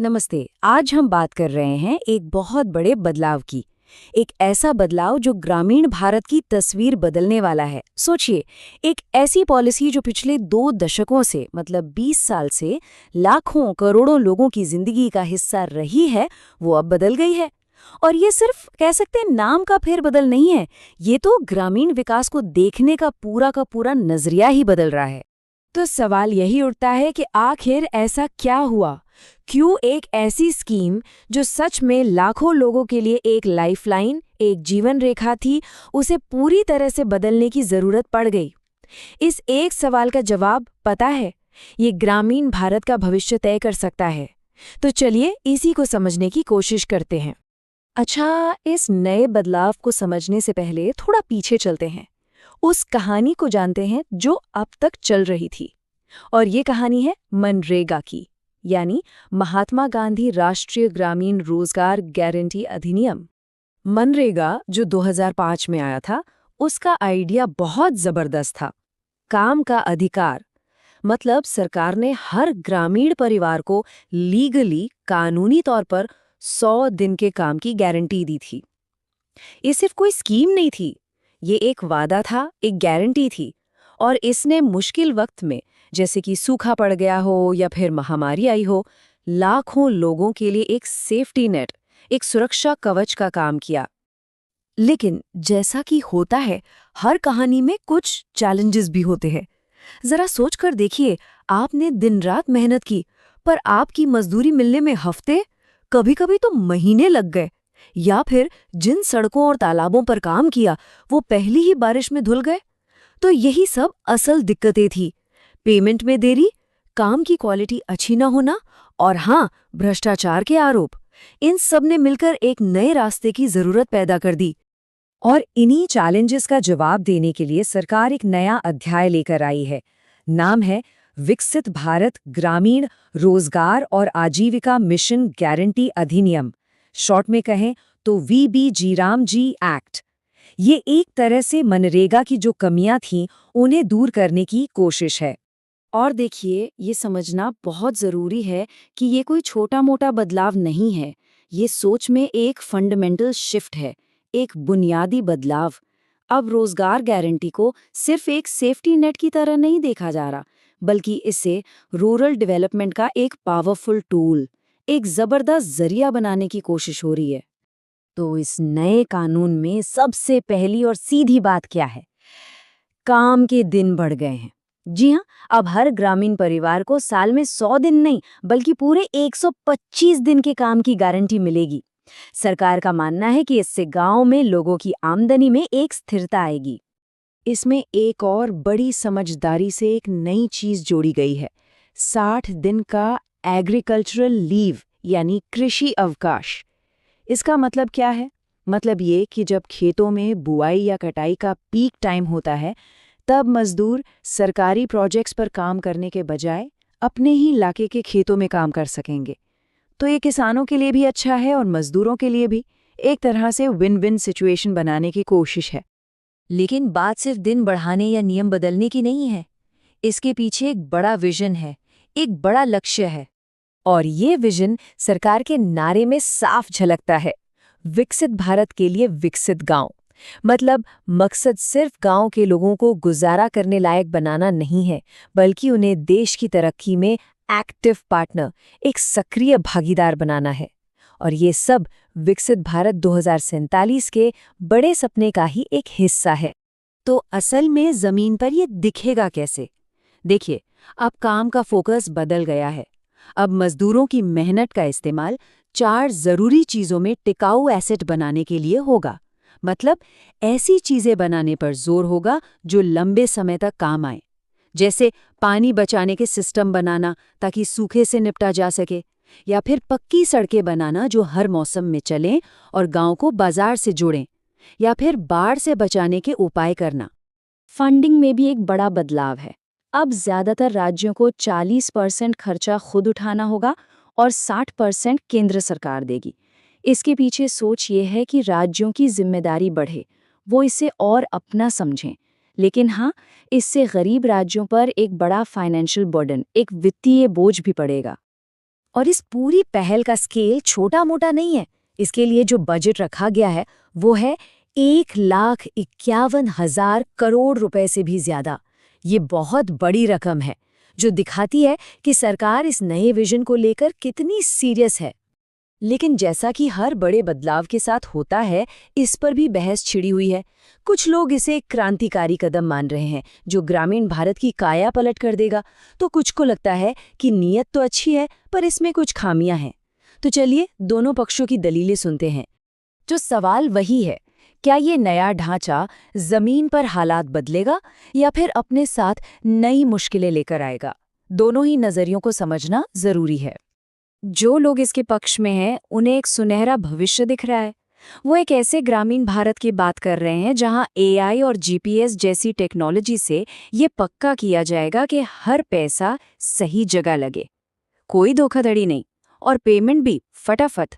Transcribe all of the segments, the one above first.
नमस्ते। आज हम बात कर रहे हैं एक बहुत बड़े बदलाव की। एक ऐसा बदलाव जो ग्रामीण भारत की तस्वीर बदलने वाला है। सोचिए, एक ऐसी पॉलिसी जो पिछले 2 दशकों से मतलब 20 साल से लाखों करोड़ों लोगों की जिंदगी का हिस्सा रही है, वो अब बदल गई है। और ये सिर्फ कह सकते हैं नाम का फेरबदल नहीं है, ये तो ग्रामीण विकास को देखने का पूरा नजरिया ही बदल रहा है। तो सवाल यही उठता है कि आखिर ऐसा क्या हुआ? क्यों एक ऐसी स्कीम जो सच में लाखों लोगों के लिए एक लाइफलाइन, एक जीवन रेखा थी, उसे पूरी तरह से बदलने की जरूरत पड़ गई? इस एक सवाल का जवाब पता है, ये ग्रामीण भारत का भविष्य तय कर सकता है। तो चलिए इसी को समझने की कोशिश करते हैं। अच्छा, इस नए बदलाव को समझने से पहले थोड़ा पीछे चलते हैं। उस कहानी को जानते हैं जो अब तक चल रही थी। और ये कहानी है मनरेगा की, यानी महात्मा गांधी राष्ट्रीय ग्रामीण रोजगार गारंटी अधिनियम। मनरेगा जो 2005 में आया था, उसका आइडिया बहुत जबरदस्त था। काम का अधिकार, मतलब सरकार ने हर ग्रामीण परिवार को लीगली कानूनी तौर पर 100 दिन के काम की गारंटी दी थी। ये सिर्फ कोई स्कीम नहीं थी, ये एक वादा था, एक गारंटी थी। और इसने मुश्किल वक्त में, जैसे कि सूखा पड़ गया हो या फिर महामारी आई हो, लाखों लोगों के लिए एक सेफ्टी नेट, एक सुरक्षा कवच का काम किया। लेकिन जैसा कि होता है, हर कहानी में कुछ चैलेंजेस भी होते हैं। जरा सोच कर देखिए, आपने दिन रात मेहनत की, पर आपकी मजदूरी मिलने में हफ्ते, कभी-कभी तो महीने लग गए। या फिर जिन सड़कों और तालाबों पर काम किया, वो पहली ही बारिश में धुल गए। तो यही सब असल दिक्कतें थी। पेमेंट में देरी, काम की क्वालिटी अच्छी न होना और हाँ, भ्रष्टाचार के आरोप। इन सब ने मिलकर एक नए रास्ते की जरूरत पैदा कर दी। और इन्हीं चैलेंजेस का जवाब देने के लिए सरकार एक नया अध्याय लेकर आई है। नाम है विकसित भारत ग्रामीण रोजगार और आजीविका मिशन गारंटी अधिनियम। शॉर्ट में कहें तो वीबीजी रामजी एक्ट। ये एक तरह से मनरेगा की जो कमियां थीं, उन्हें दूर करने की कोशिश है। और देखिए, ये समझना बहुत जरूरी है कि ये कोई छोटा-मोटा बदलाव नहीं है। ये सोच में एक फंडामेंटल शिफ्ट है, एक बुनियादी बदलाव। अब रोजगार गारंटी को सिर्फ एक सेफ्टी नेट की तरह नहीं देखा जा रहा, बल्कि इसे रूरल डेवलपमेंट का एक पावरफुल टूल, एक जबरदस्त जरिया बनाने की कोशिश हो रही है। तो इस नए कानून में सबसे पहली और सीधी बात क्या है? काम के दिन बढ़ गए हैं। जी हाँ, अब हर ग्रामीण परिवार को साल में 100 दिन नहीं, बल्कि पूरे 125 दिन के काम की गारंटी मिलेगी। सरकार का मानना है कि इससे गांव में लोगों की आमदनी में एक स्थिरता आएगी। इसमें एक और बड़ी समझदारी से एक नई चीज जोड़ी गई है, 60 दिन का एग्रीकल्चरल लीव, यानी कृषि अवकाश। इसका मतलब क्या है? मतलब ये कि जब खेतों में बुआई या कटाई का पीक टाइम होता है, तब मजदूर सरकारी प्रोजेक्ट्स पर काम करने के बजाय अपने ही इलाके के खेतों में काम कर सकेंगे। तो ये किसानों के लिए भी अच्छा है और मजदूरों के लिए भी। एक तरह से विन विन सिचुएशन बनाने की कोशिश है। लेकिन बात सिर्फ दिन बढ़ाने या नियम बदलने की नहीं है। इसके पीछे एक बड़ा विजन है, एक बड़ा लक्ष्य है। और ये विजन सरकार के नारे में साफ झलकता है, विकसित भारत के लिए विकसित गांव। मतलब मकसद सिर्फ गांव के लोगों को गुजारा करने लायक बनाना नहीं है, बल्कि उन्हें देश की तरक्की में एक्टिव पार्टनर, एक सक्रिय भागीदार बनाना है। और ये सब विकसित भारत 2047 के बड़े सपने का ही एक हिस्सा है। तो असल में जमीन पर ये दिखेगा कैसे? देखिए, अब काम का फोकस बदल गया है। अब मजदूरों की मेहनत का इस्तेमाल 4 जरूरी चीजों में टिकाऊ एसेट बनाने के लिए होगा। मतलब ऐसी चीजें बनाने पर जोर होगा जो लंबे समय तक काम आए। जैसे पानी बचाने के सिस्टम बनाना ताकि सूखे से निपटा जा सके, या फिर पक्की सड़कें बनाना जो हर मौसम में चलें और गांव को बाजार से जोड़ें, या फिर बाढ़ से बचाने के उपाय करना। फंडिंग में भी एक बड़ा बदलाव है। अब ज्यादातर राज्यों को 40% खर्चा खुद उठाना होगा और 60% केंद्र सरकार देगी। इसके पीछे सोच ये है कि राज्यों की जिम्मेदारी बढ़े, वो इसे और अपना समझें। लेकिन हाँ, इससे गरीब राज्यों पर एक बड़ा फाइनेंशियल बर्डन, एक वित्तीय बोझ भी पड़ेगा। और इस पूरी पहल का स्केल छोटा मोटा नहीं है। इसके लिए जो बजट रखा गया है वो है 1,51,000 करोड़ रुपए से भी ज्यादा। ये बहुत बड़ी रकम है जो दिखाती है कि सरकार इस नए विजन को लेकर कितनी सीरियस है। लेकिन जैसा कि हर बड़े बदलाव के साथ होता है, इस पर भी बहस छिड़ी हुई है। कुछ लोग इसे एक क्रांतिकारी कदम मान रहे हैं जो ग्रामीण भारत की काया पलट कर देगा, तो कुछ को लगता है कि नीयत तो अच्छी है पर इसमें कुछ खामियां हैं। तो चलिए दोनों पक्षों की दलीलें सुनते हैं। जो सवाल वही है, क्या ये नया ढांचा जमीन पर हालात बदलेगा या फिर अपने साथ नई मुश्किलें लेकर आएगा? दोनों ही नजरियों को समझना जरूरी है। जो लोग इसके पक्ष में हैं, उन्हें एक सुनहरा भविष्य दिख रहा है। वो एक ऐसे ग्रामीण भारत की बात कर रहे हैं जहां एआई और जीपीएस जैसी टेक्नोलॉजी से ये पक्का किया जाएगा कि हर पैसा सही जगह लगे, कोई धोखाधड़ी नहीं, और पेमेंट भी फटाफट।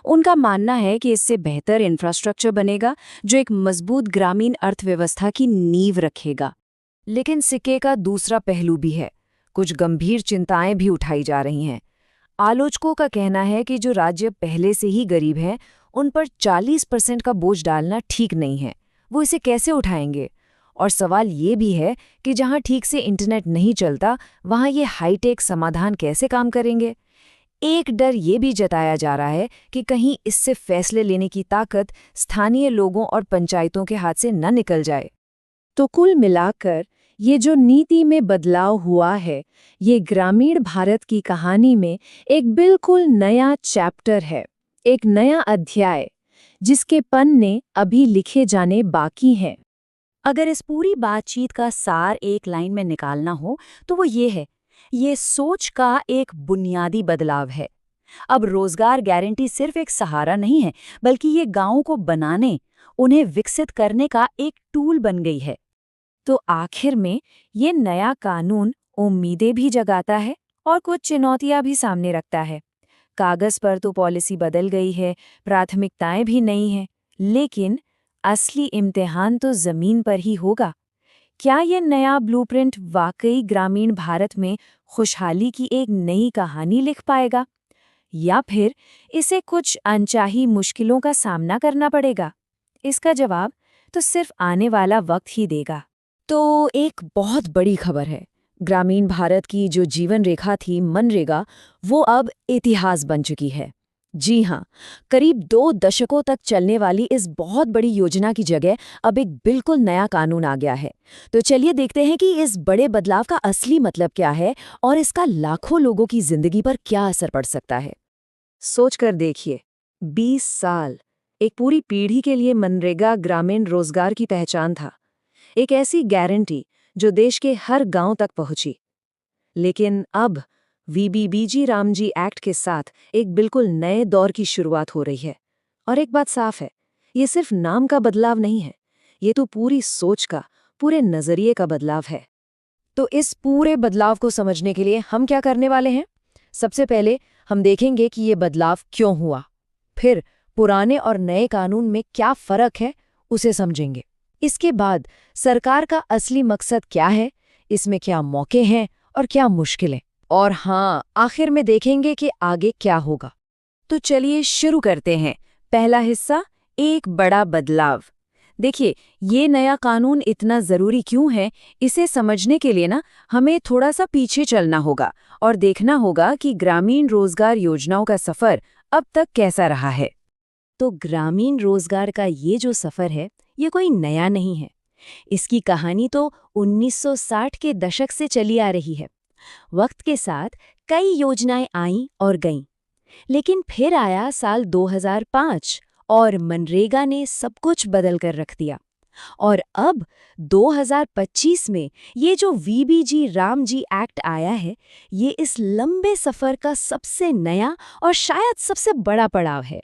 उनका मानना है कि इससे बेहतर इंफ्रास्ट्रक्चर बनेगा जो एक मजबूत ग्रामीण अर्थव्यवस्था की नींव रखेगा। लेकिन सिक्के का दूसरा पहलू भी है। कुछ गंभीर चिंताएं भी उठाई जा रही हैं। आलोचकों का कहना है कि जो राज्य पहले से ही गरीब हैं, उन पर 40% का बोझ डालना ठीक नहीं है। वो इसे कैसे उठाएंगे? और सवाल ये भी है कि जहां ठीक से इंटरनेट नहीं चलता, वहां ये हाईटेक समाधान कैसे काम करेंगे? एक डर ये भी जताया जा रहा है कि कहीं इससे फैसले लेने की ताकत स्थानीय लोगों और पंचायतों के हाथ से न निकल जाए। तो कुल मिलाकर ये जो नीति में बदलाव हुआ है, ये ग्रामीण भारत की कहानी में एक बिल्कुल नया चैप्टर है, एक नया अध्याय, जिसके पन्ने अभी लिखे जाने बाकी हैं। अगर इस पूरी बातचीत का सार एक लाइन में निकालना हो तो वो ये है, ये सोच का एक बुनियादी बदलाव है। अब रोजगार गारंटी सिर्फ एक सहारा नहीं है, बल्कि ये गांवों को बनाने, उन्हें विकसित करने का एक टूल बन गई है। तो आखिर में ये नया कानून उम्मीदें भी जगाता है और कुछ चुनौतियां भी सामने रखता है। कागज पर तो पॉलिसी बदल गई है, प्राथमिकताएं भी नई हैं, लेकिन असली इम्तिहान तो जमीन पर ही होगा। क्या ये नया ब्लूप्रिंट वाकई ग्रामीण भारत में खुशहाली की एक नई कहानी लिख पाएगा, या फिर इसे कुछ अनचाही मुश्किलों का सामना करना पड़ेगा? इसका जवाब तो सिर्फ आने वाला वक्त ही देगा। तो एक बहुत बड़ी खबर है, ग्रामीण भारत की जो जीवन रेखा थी मनरेगा, वो अब इतिहास बन चुकी है। जी हाँ, करीब 2 दशकों तक चलने वाली इस बहुत बड़ी योजना की जगह अब एक बिल्कुल नया कानून आ गया है। तो चलिए देखते हैं कि इस बड़े बदलाव का असली मतलब क्या है और इसका लाखों लोगों की जिंदगी पर क्या असर पड़ सकता है। सोच कर देखिए, 20 साल, एक पूरी पीढ़ी के लिए मनरेगा ग्रामीण रोजगार की पहचान था, एक ऐसी गारंटी जो देश के हर गांव तक पहुंची। लेकिन अब वीबीजी रामजी एक्ट के साथ एक बिल्कुल नए दौर की शुरुआत हो रही है। और एक बात साफ है, ये सिर्फ नाम का बदलाव नहीं है, ये तो पूरी सोच का, पूरे नजरिए का बदलाव है। तो इस पूरे बदलाव को समझने के लिए हम क्या करने वाले हैं? सबसे पहले हम देखेंगे कि ये बदलाव क्यों हुआ, फिर पुराने और नए कानून में क्या फर्क है उसे समझेंगे। इसके बाद सरकार का असली मकसद क्या है, इसमें क्या मौके हैं और क्या मुश्किलें, और हाँ, आखिर में देखेंगे कि आगे क्या होगा। तो चलिए शुरू करते हैं। पहला हिस्सा, एक बड़ा बदलाव। देखिए, ये नया कानून इतना ज़रूरी क्यों है, इसे समझने के लिए हमें थोड़ा सा पीछे चलना होगा और देखना होगा कि ग्रामीण रोजगार योजनाओं का सफ़र अब तक कैसा रहा है। तो ग्रामीण रोजगार का ये जो सफ़र है, ये कोई नया नहीं है। इसकी कहानी तो 1960 के दशक से चली आ रही है। वक्त के साथ कई योजनाएं आईं और गईं, लेकिन फिर आया साल 2005 और मनरेगा ने सब कुछ बदल कर रख दिया। और अब 2025 में ये जो वीबीजी रामजी एक्ट आया है, ये इस लंबे सफ़र का सबसे नया और शायद सबसे बड़ा पड़ाव है।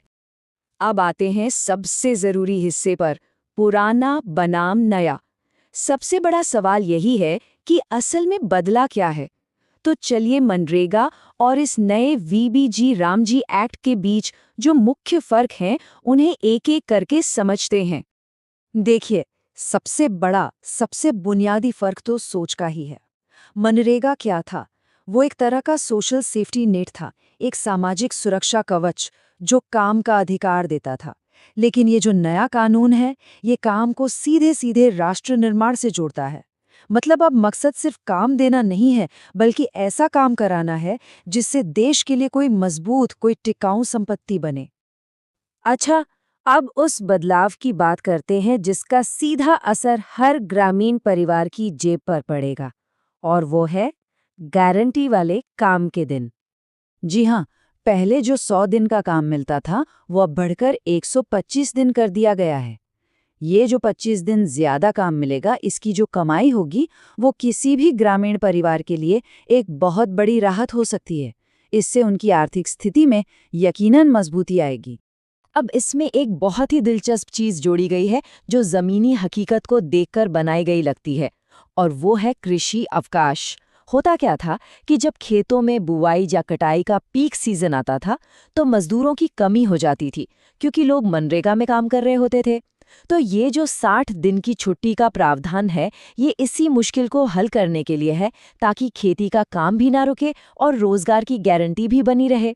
अब आते हैं सबसे ज़रूरी हिस्से पर, पुराना बनाम नया। सबसे बड़ा सवाल यही है कि असल में बदला क्या है। तो चलिए मनरेगा और इस नए वीबीजी रामजी एक्ट के बीच जो मुख्य फर्क हैं, उन्हें एक-एक करके समझते हैं। देखिए, सबसे बड़ा, सबसे बुनियादी फर्क तो सोच का ही है। मनरेगा क्या था? वो एक तरह का सोशल सेफ्टी नेट था, एक सामाजिक सुरक्षा कवच जो काम का अधिकार देता था। लेकिन ये जो नया कानून है, ये काम को सीधे सीधे राष्ट्र निर्माण से जोड़ता है। मतलब अब मकसद सिर्फ काम देना नहीं है, बल्कि ऐसा काम कराना है जिससे देश के लिए कोई मजबूत, कोई टिकाऊ संपत्ति बने। अच्छा, अब उस बदलाव की बात करते हैं जिसका सीधा असर हर ग्रामीण परिवार की जेब पर पड़ेगा, और वो है गारंटी वाले काम के दिन। जी हाँ, पहले जो 100 दिन का काम मिलता था, वो अब बढ़कर 125 दिन कर दिया गया है। ये जो 25 दिन ज्यादा काम मिलेगा, इसकी जो कमाई होगी, वो किसी भी ग्रामीण परिवार के लिए एक बहुत बड़ी राहत हो सकती है। इससे उनकी आर्थिक स्थिति में यकीनन मजबूती आएगी। अब इसमें एक बहुत ही दिलचस्प चीज जोड़ी गई है जो जमीनी हकीकत को देखकर बनाई गई लगती है, और वो है कृषि अवकाश। होता क्या था कि जब खेतों में बुवाई या कटाई का पीक सीजन आता था, तो मजदूरों की कमी हो जाती थी, क्योंकि लोग मनरेगा में काम कर रहे होते थे। तो ये जो 60 दिन की छुट्टी का प्रावधान है, ये इसी मुश्किल को हल करने के लिए है, ताकि खेती का काम भी ना रुके और रोजगार की गारंटी भी बनी रहे।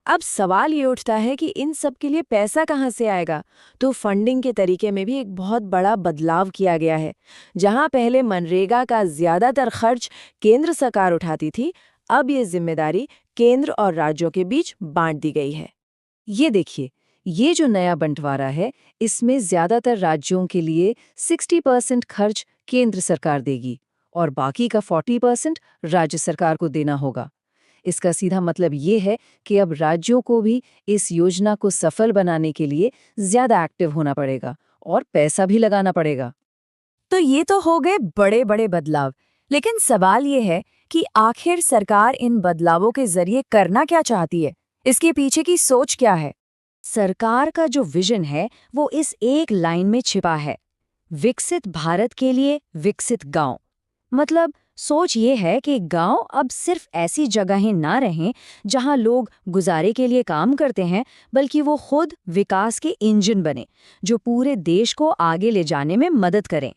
अब सवाल ये उठता है कि इन सब के लिए पैसा कहाँ से आएगा। तो फंडिंग के तरीके में भी एक बहुत बड़ा बदलाव किया गया है। जहाँ पहले मनरेगा का ज्यादातर खर्च केंद्र सरकार उठाती थी, अब ये जिम्मेदारी केंद्र और राज्यों के बीच बांट दी गई है। ये देखिए, ये जो नया बंटवारा है, इसमें ज्यादातर राज्यों के लिए 60% खर्च केंद्र सरकार देगी और बाकी का 40% राज्य सरकार को देना होगा। इसका सीधा मतलब ये है कि अब राज्यों को भी इस योजना को सफल बनाने के लिए ज्यादा एक्टिव होना पड़ेगा और पैसा भी लगाना पड़ेगा। तो ये तो हो गए बड़े बड़े बदलाव, लेकिन सवाल ये है कि आखिर सरकार इन बदलावों के जरिए करना क्या चाहती है? इसके पीछे की सोच क्या है? सरकार का जो विजन है, वो इस एक लाइन में छिपा है: विकसित भारत के लिए विकसित गांव। मतलब सोच ये है कि गांव अब सिर्फ ऐसी जगहें ना रहें जहां लोग गुजारे के लिए काम करते हैं, बल्कि वो खुद विकास के इंजन बने, जो पूरे देश को आगे ले जाने में मदद करें।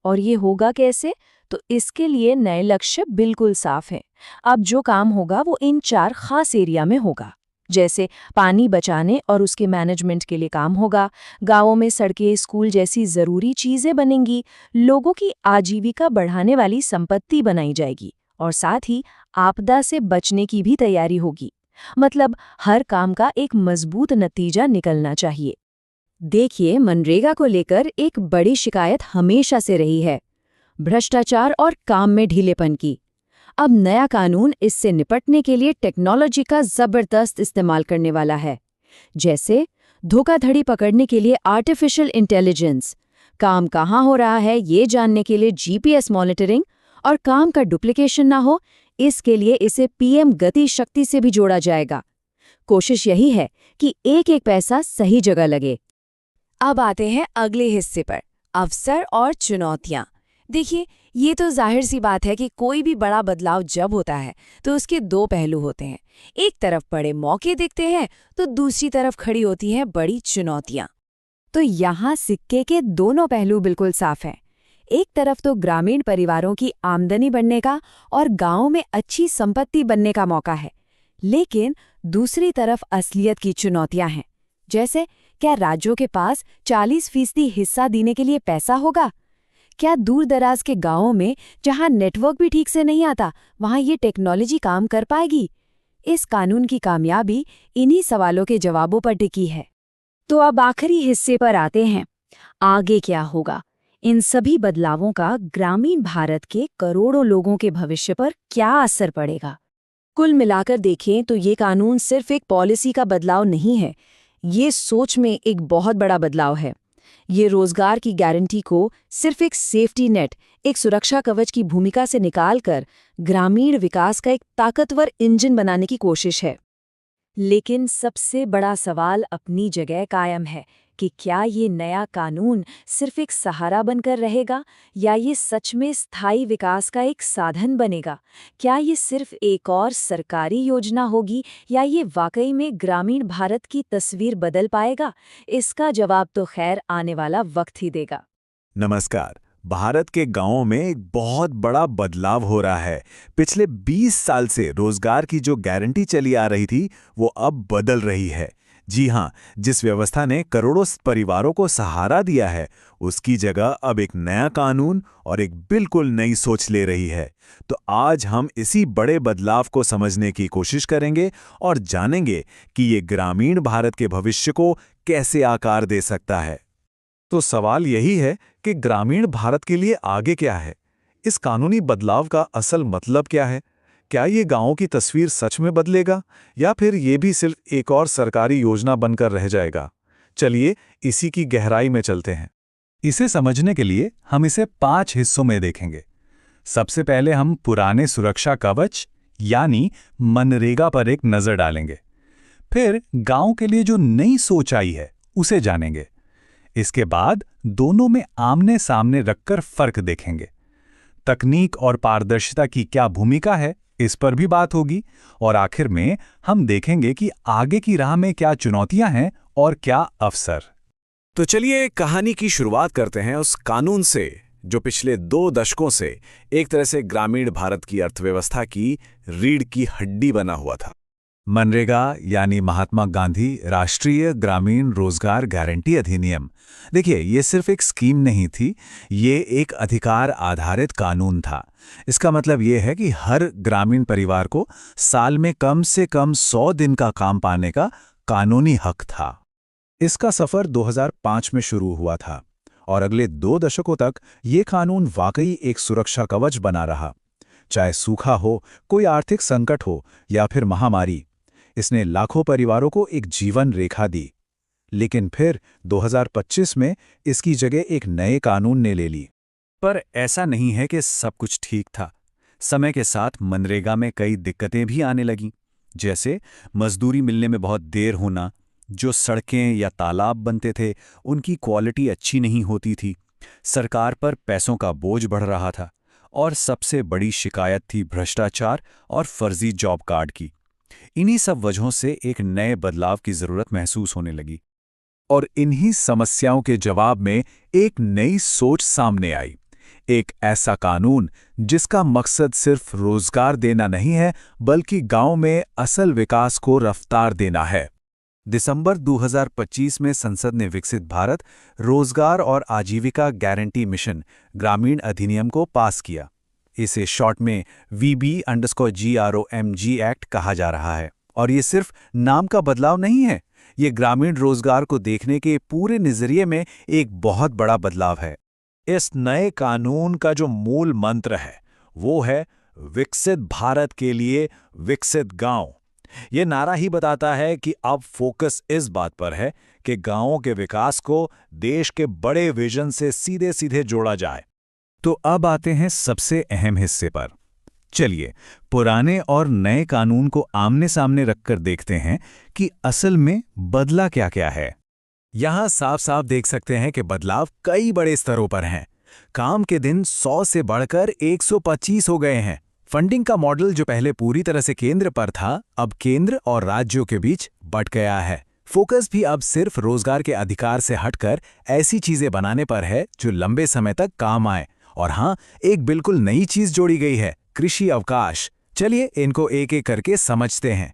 और ये होगा कैसे? तो इसके लिए नए लक्ष्य बिल्कुल साफ हैं। अब जो काम होगा वो इन 4 खास एरिया में होगा। जैसे पानी बचाने और उसके मैनेजमेंट के लिए काम होगा, गांवों में सड़कें, स्कूल जैसी जरूरी चीजें बनेंगी, लोगों की आजीविका बढ़ाने वाली संपत्ति बनाई जाएगी, और साथ ही आपदा से बचने की भी तैयारी होगी। मतलब हर काम का एक मजबूत नतीजा निकलना चाहिए। देखिए, मनरेगा को लेकर एक बड़ी शिकायत हमेशा से रही है, भ्रष्टाचार और काम में ढीलेपन की। अब नया कानून इससे निपटने के लिए टेक्नोलॉजी का जबरदस्त इस्तेमाल करने वाला है। जैसे धोखाधड़ी पकड़ने के लिए आर्टिफिशियल इंटेलिजेंस, काम कहाँ हो रहा है ये जानने के लिए जीपीएस मॉनिटरिंग, और काम का डुप्लीकेशन ना हो, इसके लिए इसे पीएम गति शक्ति से भी जोड़ा जाएगा। कोशिश यही है कि एक एक पैसा सही जगह लगे। अब आते हैं अगले हिस्से पर, अवसर और चुनौतियां। देखिए, ये तो जाहिर सी बात है कि कोई भी बड़ा बदलाव जब होता है तो उसके 2 पहलू होते हैं। एक तरफ बड़े मौके दिखते हैं, तो दूसरी तरफ खड़ी होती हैं बड़ी चुनौतियां। तो यहाँ सिक्के के दोनों पहलू बिल्कुल साफ हैं। एक तरफ तो ग्रामीण परिवारों की आमदनी बढ़ने का और गांव में अच्छी संपत्ति बनने का मौका है, लेकिन दूसरी तरफ असलियत की चुनौतियां हैं। जैसे, क्या राज्यों के पास 40% हिस्सा देने के लिए पैसा होगा? क्या दूर दराज के गांवों में, जहां नेटवर्क भी ठीक से नहीं आता, वहां ये टेक्नोलॉजी काम कर पाएगी? इस कानून की कामयाबी इन्हीं सवालों के जवाबों पर टिकी है। तो अब आखिरी हिस्से पर आते हैं, आगे क्या होगा? इन सभी बदलावों का ग्रामीण भारत के करोड़ों लोगों के भविष्य पर क्या असर पड़ेगा? कुल मिलाकर देखें तो ये कानून सिर्फ एक पॉलिसी का बदलाव नहीं है, ये सोच में एक बहुत बड़ा बदलाव है। ये रोजगार की गारंटी को सिर्फ एक सेफ्टी नेट, एक सुरक्षा कवच की भूमिका से निकालकर ग्रामीण विकास का एक ताकतवर इंजन बनाने की कोशिश है। लेकिन सबसे बड़ा सवाल अपनी जगह कायम है कि क्या ये नया कानून सिर्फ एक सहारा बनकर रहेगा, या ये सच में स्थायी विकास का एक साधन बनेगा? क्या ये सिर्फ एक और सरकारी योजना होगी, या ये वाकई में ग्रामीण भारत की तस्वीर बदल पाएगा? इसका जवाब तो खैर आने वाला वक्त ही देगा। नमस्कार, भारत के गांवों में एक बहुत बड़ा बदलाव हो रहा है। पिछले 20 साल से रोजगार की जो गारंटी चली आ रही थी, वो अब बदल रही है। जी हां, जिस व्यवस्था ने करोड़ों परिवारों को सहारा दिया है, उसकी जगह अब एक नया कानून और एक बिल्कुल नई सोच ले रही है। तो आज हम इसी बड़े बदलाव को समझने की कोशिश करेंगे और जानेंगे कि ये ग्रामीण भारत के भविष्य को कैसे आकार दे सकता है। तो सवाल यही है कि ग्रामीण भारत के लिए आगे क्या है? इस कानूनी बदलाव का असल मतलब क्या है? क्या ये गांवों की तस्वीर सच में बदलेगा या फिर ये भी सिर्फ एक और सरकारी योजना बनकर रह जाएगा? चलिए इसी की गहराई में चलते हैं। इसे समझने के लिए हम इसे 5 हिस्सों में देखेंगे। सबसे पहले हम पुराने सुरक्षा कवच यानी मनरेगा पर एक नजर डालेंगे। फिर गांव के लिए जो नई सोच आई है उसे जानेंगे। इसके बाद दोनों में आमने सामने रखकर फर्क देखेंगे। तकनीक और पारदर्शिता की क्या भूमिका है, इस पर भी बात होगी। और आखिर में हम देखेंगे कि आगे की राह में क्या चुनौतियां हैं और क्या अवसर। तो चलिए कहानी की शुरुआत करते हैं उस कानून से जो पिछले 2 दशकों से एक तरह से ग्रामीण भारत की अर्थव्यवस्था की रीढ़ की हड्डी बना हुआ था। मनरेगा यानी महात्मा गांधी राष्ट्रीय ग्रामीण रोजगार गारंटी अधिनियम। देखिए, ये सिर्फ एक स्कीम नहीं थी, ये एक अधिकार आधारित कानून था। इसका मतलब ये है कि हर ग्रामीण परिवार को साल में कम से कम 100 दिन का काम पाने का कानूनी हक था। इसका सफर 2005 में शुरू हुआ था और अगले 2 दशकों तक ये कानून वाकई एक सुरक्षा कवच बना रहा। चाहे सूखा हो, कोई आर्थिक संकट हो या फिर महामारी, इसने लाखों परिवारों को एक जीवन रेखा दी। लेकिन फिर 2025 में इसकी जगह एक नए कानून ने ले ली। पर ऐसा नहीं है कि सब कुछ ठीक था। समय के साथ मनरेगा में कई दिक्कतें भी आने लगीं, जैसे मजदूरी मिलने में बहुत देर होना, जो सड़कें या तालाब बनते थे उनकी क्वालिटी अच्छी नहीं होती थी, सरकार पर पैसों का बोझ बढ़ रहा था, और सबसे बड़ी शिकायत थी भ्रष्टाचार और फर्जी जॉब कार्ड की। इन्हीं सब वजहों से एक नए बदलाव की जरूरत महसूस होने लगी। और इन्हीं समस्याओं के जवाब में एक नई सोच सामने आई। एक ऐसा कानून जिसका मकसद सिर्फ रोजगार देना नहीं है, बल्कि गांव में असल विकास को रफ्तार देना है। दिसंबर 2025 में संसद ने विकसित भारत रोजगार और आजीविका गारंटी मिशन ग्रामीण अधिनियम को पास किया। इसे शॉर्ट में VB_GROMG एक्ट कहा जा रहा है। और ये सिर्फ नाम का बदलाव नहीं है, ये ग्रामीण रोजगार को देखने के पूरे नजरिए में एक बहुत बड़ा बदलाव है। इस नए कानून का जो मूल मंत्र है वो है विकसित भारत के लिए विकसित गांव। ये नारा ही बताता है कि अब फोकस इस बात पर है कि गांवों के विकास को देश के बड़े विजन से सीधे सीधे जोड़ा जाए। तो अब आते हैं सबसे अहम हिस्से पर। चलिए पुराने और नए कानून को आमने सामने रखकर देखते हैं कि असल में बदला क्या क्या है। यहां साफ साफ देख सकते हैं कि बदलाव कई बड़े स्तरों पर हैं। काम के दिन 100 से बढ़कर 125 हो गए हैं। फंडिंग का मॉडल जो पहले पूरी तरह से केंद्र पर था, अब केंद्र और राज्यों के बीच बंट गया है। फोकस भी अब सिर्फ रोजगार के अधिकार से हटकर ऐसी चीजें बनाने पर है जो लंबे समय तक काम आए। और हां, एक बिल्कुल नई चीज जोड़ी गई है, कृषि अवकाश। चलिए इनको एक एक करके समझते हैं।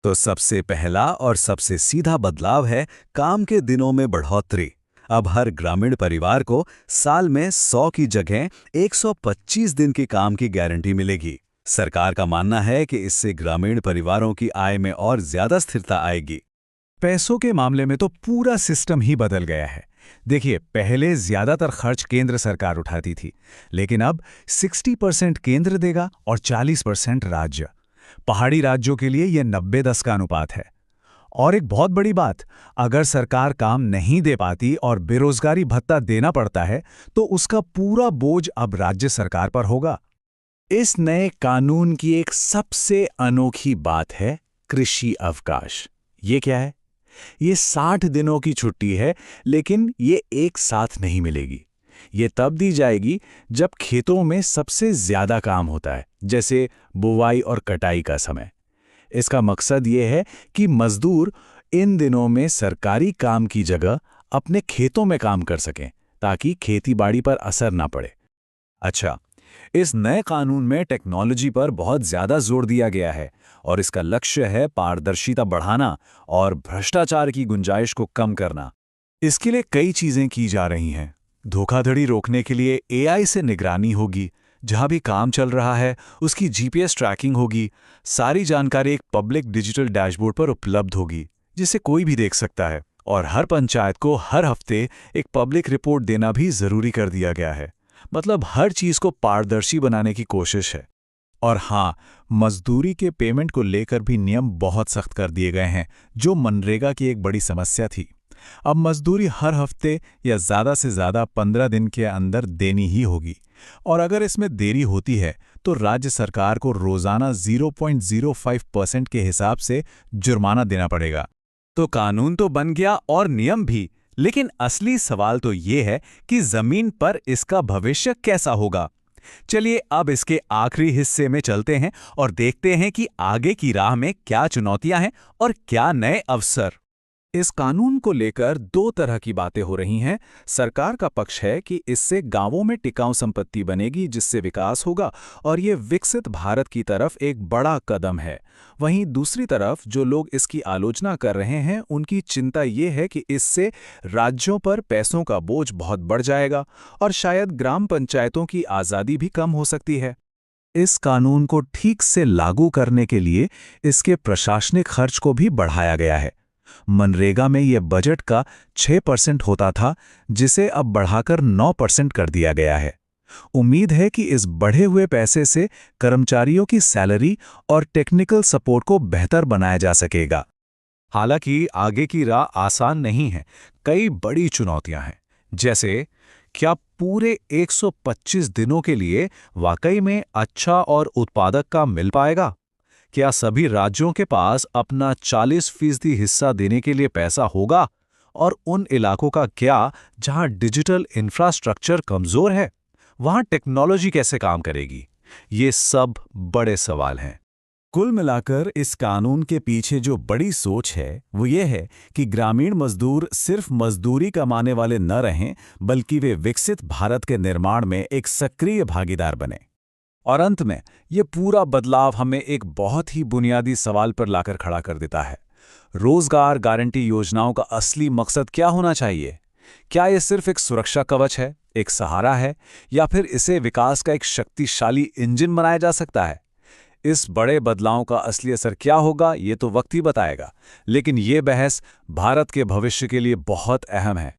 तो सबसे पहला और सबसे सीधा बदलाव है काम के दिनों में बढ़ोतरी। अब हर ग्रामीण परिवार को साल में 100 की जगह 125 दिन के काम की गारंटी मिलेगी। सरकार का मानना है कि इससे ग्रामीण परिवारों की आय में और ज्यादा स्थिरता आएगी। पैसों के मामले में तो पूरा सिस्टम ही बदल गया है। देखिए, पहले ज्यादातर खर्च केंद्र सरकार उठाती थी, लेकिन अब 60% केंद्र देगा और 40% राज्य। पहाड़ी राज्यों के लिए यह 90-10 का अनुपात है। और एक बहुत बड़ी बात, अगर सरकार काम नहीं दे पाती और बेरोजगारी भत्ता देना पड़ता है, तो उसका पूरा बोझ अब राज्य सरकार पर होगा। इस नए कानून की एक सबसे अनोखी बात है कृषि अवकाश। ये क्या है? ये 60 दिनों की छुट्टी है, लेकिन ये एक साथ नहीं मिलेगी। ये तब दी जाएगी जब खेतों में सबसे ज्यादा काम होता है, जैसे बुवाई और कटाई का समय। इसका मकसद ये है कि मजदूर इन दिनों में सरकारी काम की जगह अपने खेतों में काम कर सकें, ताकि खेतीबाड़ी पर असर ना पड़े। अच्छा, इस नए कानून में टेक्नोलॉजी पर बहुत ज़्यादा जोर दिया गया है और इसका लक्ष्य है पारदर्शिता बढ़ाना और भ्रष्टाचार की गुंजाइश को कम करना। इसके लिए कई चीज़ें की जा रही हैं। धोखाधड़ी रोकने के लिए AI से निगरानी होगी, जहां भी काम चल रहा है उसकी GPS ट्रैकिंग होगी, सारी जानकारी एक पब्लिक डिजिटल डैशबोर्ड पर उपलब्ध होगी जिसे कोई भी देख सकता है, और हर पंचायत को हर हफ्ते एक पब्लिक रिपोर्ट देना भी ज़रूरी कर दिया गया है। मतलब हर चीज़ को पारदर्शी बनाने की कोशिश है। और हाँ, मजदूरी के पेमेंट को लेकर भी नियम बहुत सख्त कर दिए गए हैं, जो मनरेगा की एक बड़ी समस्या थी। अब मजदूरी हर हफ्ते या ज़्यादा से ज़्यादा 15 दिन के अंदर देनी ही होगी, और अगर इसमें देरी होती है तो राज्य सरकार को रोज़ाना 0.05% के हिसाब से जुर्माना देना पड़ेगा। तो कानून तो बन गया और नियम भी, लेकिन असली सवाल तो ये है कि जमीन पर इसका भविष्य कैसा होगा। चलिए अब इसके आखिरी हिस्से में चलते हैं और देखते हैं कि आगे की राह में क्या चुनौतियां हैं और क्या नए अवसर। इस कानून को लेकर दो तरह की बातें हो रही हैं। सरकार का पक्ष है कि इससे गांवों में टिकाऊ संपत्ति बनेगी, जिससे विकास होगा और ये विकसित भारत की तरफ एक बड़ा कदम है। वहीं दूसरी तरफ जो लोग इसकी आलोचना कर रहे हैं, उनकी चिंता ये है कि इससे राज्यों पर पैसों का बोझ बहुत बढ़ जाएगा और शायद ग्राम पंचायतों की आज़ादी भी कम हो सकती है। इस कानून को ठीक से लागू करने के लिए इसके प्रशासनिक खर्च को भी बढ़ाया गया है। मनरेगा में यह बजट का 6% होता था, जिसे अब बढ़ाकर 9% कर दिया गया है। उम्मीद है कि इस बढ़े हुए पैसे से कर्मचारियों की सैलरी और टेक्निकल सपोर्ट को बेहतर बनाया जा सकेगा। हालांकि आगे की राह आसान नहीं है। कई बड़ी चुनौतियां हैं, जैसे क्या पूरे 125 दिनों के लिए वाकई में अच्छा और उत्पादक काम मिल पाएगा? क्या सभी राज्यों के पास अपना 40% हिस्सा देने के लिए पैसा होगा? और उन इलाकों का क्या जहां डिजिटल इंफ्रास्ट्रक्चर कमजोर है, वहां टेक्नोलॉजी कैसे काम करेगी? ये सब बड़े सवाल हैं। कुल मिलाकर इस कानून के पीछे जो बड़ी सोच है वो ये है कि ग्रामीण मजदूर सिर्फ मजदूरी कमाने वाले न रहें, बल्कि वे विकसित भारत के निर्माण में एक सक्रिय भागीदार बने। और अंत में ये पूरा बदलाव हमें एक बहुत ही बुनियादी सवाल पर लाकर खड़ा कर देता है। रोजगार गारंटी योजनाओं का असली मकसद क्या होना चाहिए? क्या ये सिर्फ एक सुरक्षा कवच है, एक सहारा है, या फिर इसे विकास का एक शक्तिशाली इंजन बनाया जा सकता है? इस बड़े बदलाव का असली असर क्या होगा, ये तो वक्त ही बताएगा, लेकिन ये बहस भारत के भविष्य के लिए बहुत अहम है।